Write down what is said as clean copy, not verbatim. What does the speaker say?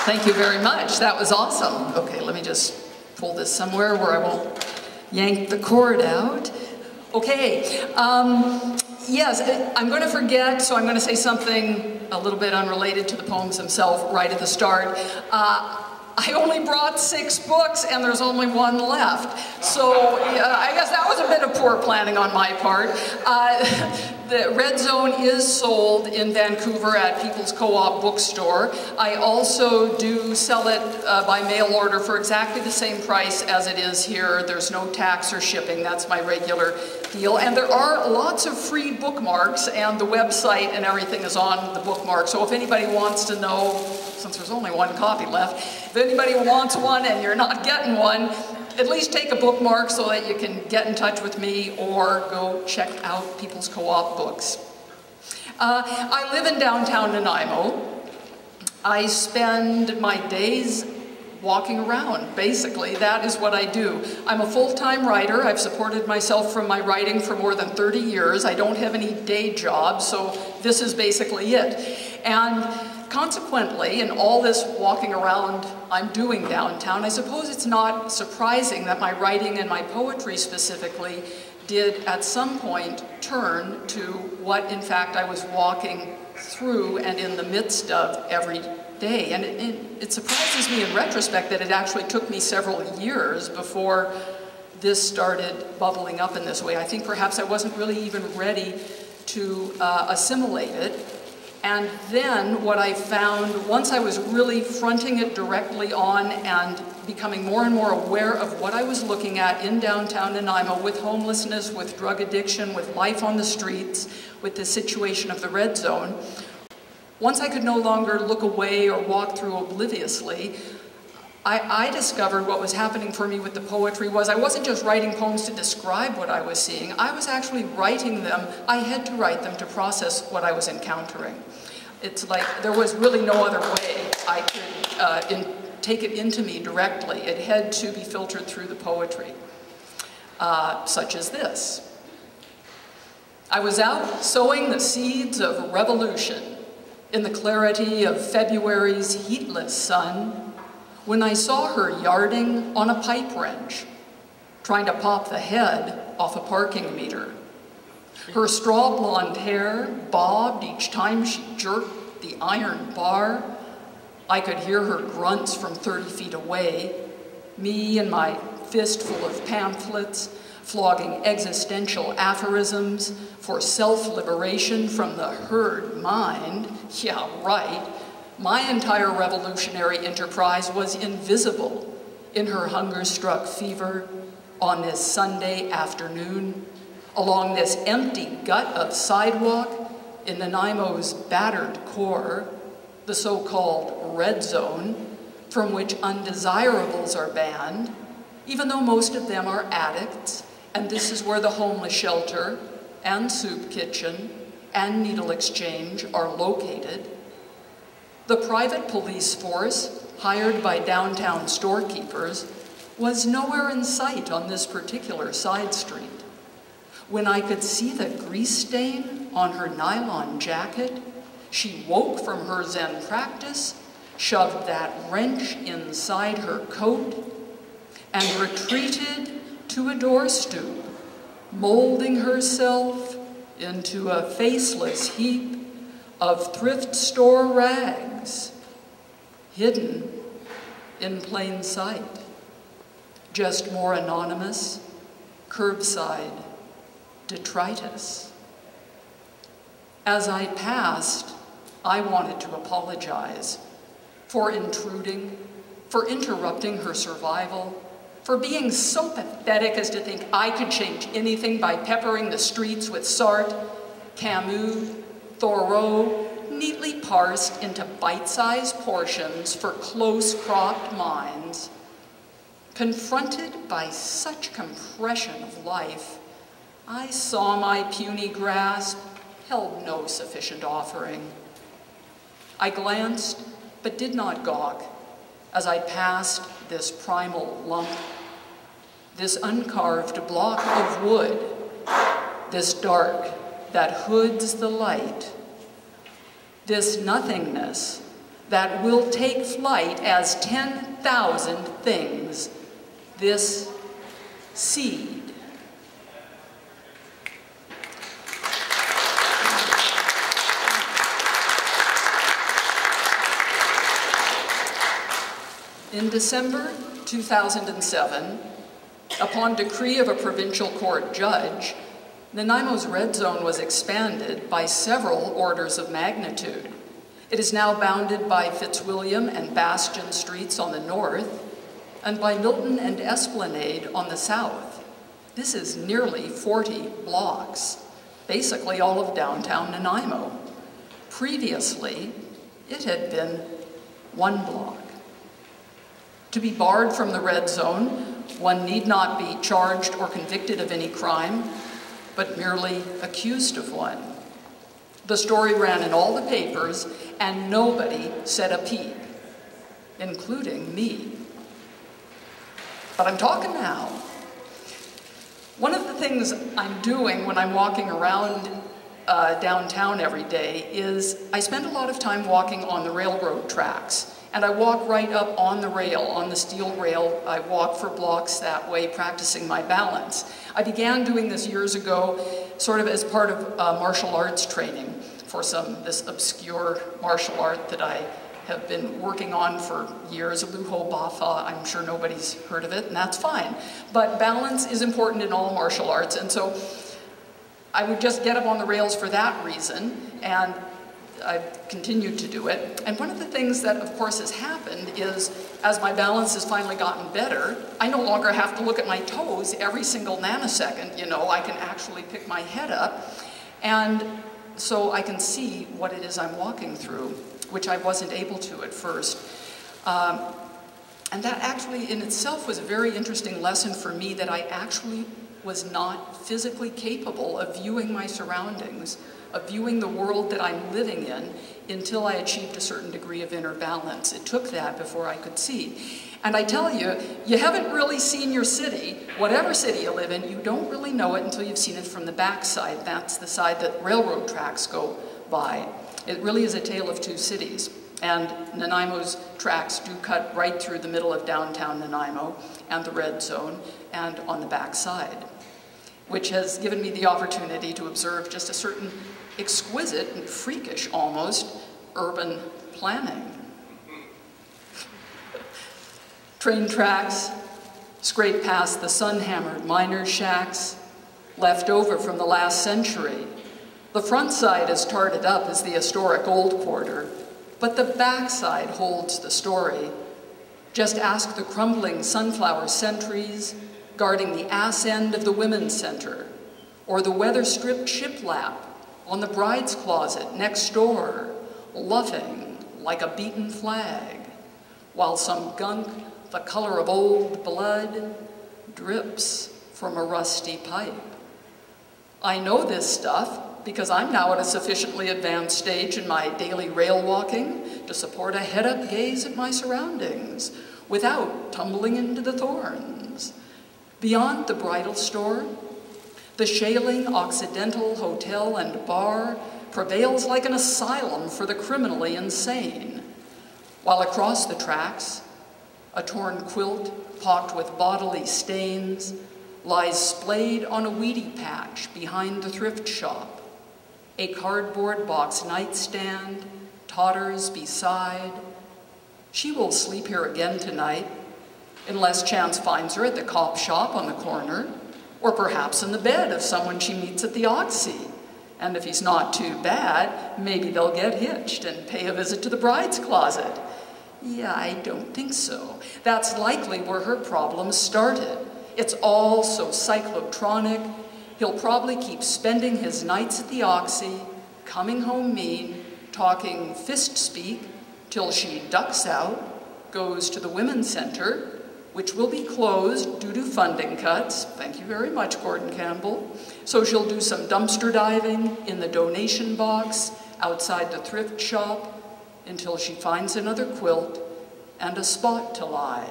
Thank you very much. That was awesome. Okay, let me just pull this somewhere where I won't yank the cord out. Okay, yes, I'm going to forget, so I'm going to say something a little bit unrelated to the poems themselves right at the start. I only brought 6 books and there's only 1 left. So I guess that was a bit of poor planning on my part. The Red Zone is sold in Vancouver at People's Co-op bookstore. I also do sell it by mail order for exactly the same price as it is here. There's no tax or shipping. That's my regular deal. And there are lots of free bookmarks, and the website and everything is on the bookmark. So if anybody wants to know, since there's only 1 copy left, if anybody wants one and you're not getting one, at least take a bookmark so that you can get in touch with me or go check out People's Co-op books. I live in downtown Nanaimo. I spend my days walking around, basically. That is what I do. I'm a full-time writer. I've supported myself from my writing for more than 30 years. I don't have any day job, so this is basically it. And consequently, in all this walking around I'm doing downtown, I suppose it's not surprising that my writing and my poetry specifically did at some point turn to what in fact I was walking through and in the midst of every day. And it surprises me in retrospect that it actually took me several years before this started bubbling up in this way. I think perhaps I wasn't really even ready to assimilate it. And then what I found, once I was really fronting it directly on and becoming more and more aware of what I was looking at in downtown Nanaimo with homelessness, with drug addiction, with life on the streets, with the situation of the Red Zone, once I could no longer look away or walk through obliviously, I discovered what was happening for me with the poetry was I wasn't just writing poems to describe what I was seeing, I was actually writing them. I had to write them to process what I was encountering. It's like there was really no other way I could take it into me directly. It had to be filtered through the poetry, such as this. I was out sowing the seeds of revolution in the clarity of February's heatless sun, when I saw her yarding on a pipe wrench, trying to pop the head off a parking meter. Her straw blonde hair bobbed each time she jerked the iron bar. I could hear her grunts from 30 feet away, me and my fistful of pamphlets, flogging existential aphorisms for self-liberation from the herd mind. Yeah, right. My entire revolutionary enterprise was invisible in her hunger-struck fever on this Sunday afternoon, along this empty gut of sidewalk in Nanaimo's battered core, the so-called Red Zone, from which undesirables are banned, even though most of them are addicts, and this is where the homeless shelter and soup kitchen and needle exchange are located. The private police force, hired by downtown storekeepers, was nowhere in sight on this particular side street. When I could see the grease stain on her nylon jacket, she woke from her Zen practice, shoved that wrench inside her coat, and retreated to a door stoop, molding herself into a faceless heap of thrift store rags, hidden in plain sight, just more anonymous, curbside detritus. As I passed, I wanted to apologize for intruding, for interrupting her survival, for being so pathetic as to think I could change anything by peppering the streets with Sartre, Camus, Thoreau, neatly parsed into bite-sized portions for close-cropped minds. Confronted by such compression of life, I saw my puny grasp held no sufficient offering. I glanced, but did not gawk, as I passed this primal lump, this uncarved block of wood, this dark that hoods the light, this nothingness that will take flight as 10,000 things. This seed. In December 2007, upon decree of a provincial court judge, Nanaimo's red zone was expanded by several orders of magnitude. It is now bounded by Fitzwilliam and Bastion streets on the north, and by Milton and Esplanade on the south. This is nearly 40 blocks, basically all of downtown Nanaimo. Previously, it had been 1 block. To be barred from the red zone, one need not be charged or convicted of any crime, but merely accused of one. The story ran in all the papers, and nobody said a peep, including me. But I'm talking now. One of the things I'm doing when I'm walking around downtown every day is I spend a lot of time walking on the railroad tracks. And I walk right up on the rail, on the steel rail. I walk for blocks that way, practicing my balance. I began doing this years ago, sort of as part of martial arts training for this obscure martial art that I have been working on for years, Luho Bafa. I'm sure nobody's heard of it, and that's fine. But balance is important in all martial arts, and so I would just get up on the rails for that reason, and I've continued to do it. And one of the things that, of course, has happened is, as my balance has finally gotten better, I no longer have to look at my toes every single nanosecond. You know, I can actually pick my head up, and so I can see what it is I'm walking through, which I wasn't able to at first. And that actually in itself was a very interesting lesson for me, that I actually was not physically capable of viewing my surroundings, of viewing the world that I'm living in, until I achieved a certain degree of inner balance. It took that before I could see. And I tell you, you haven't really seen your city, whatever city you live in, you don't really know it until you've seen it from the backside. That's the side that railroad tracks go by. It really is a tale of two cities. And Nanaimo's tracks do cut right through the middle of downtown Nanaimo and the red zone and on the backside, which has given me the opportunity to observe just a certain exquisite and freakish, almost, urban planning. Train tracks scrape past the sun-hammered miners' shacks, left over from the last century. The front side is tarted up as the historic Old Quarter, but the backside holds the story. Just ask the crumbling sunflower sentries guarding the ass end of the Women's Center, or the weather-stripped shiplap on the bride's closet next door, luffing like a beaten flag, while some gunk the color of old blood drips from a rusty pipe. I know this stuff because I'm now at a sufficiently advanced stage in my daily rail walking to support a head-up gaze at my surroundings without tumbling into the thorns. Beyond the bridal store, the Shaling Occidental Hotel and Bar prevails like an asylum for the criminally insane, while across the tracks, a torn quilt pocked with bodily stains lies splayed on a weedy patch behind the thrift shop. A cardboard box nightstand totters beside. She will sleep here again tonight, unless chance finds her at the cop shop on the corner, or perhaps in the bed of someone she meets at the Oxy. And if he's not too bad, maybe they'll get hitched and pay a visit to the bride's closet. Yeah, I don't think so. That's likely where her problems started. It's all so cyclotronic. He'll probably keep spending his nights at the Oxy, coming home mean, talking fist speak, till she ducks out, goes to the Women's Center, which will be closed due to funding cuts. Thank you very much, Gordon Campbell. So she'll do some dumpster diving in the donation box outside the thrift shop until she finds another quilt and a spot to lie.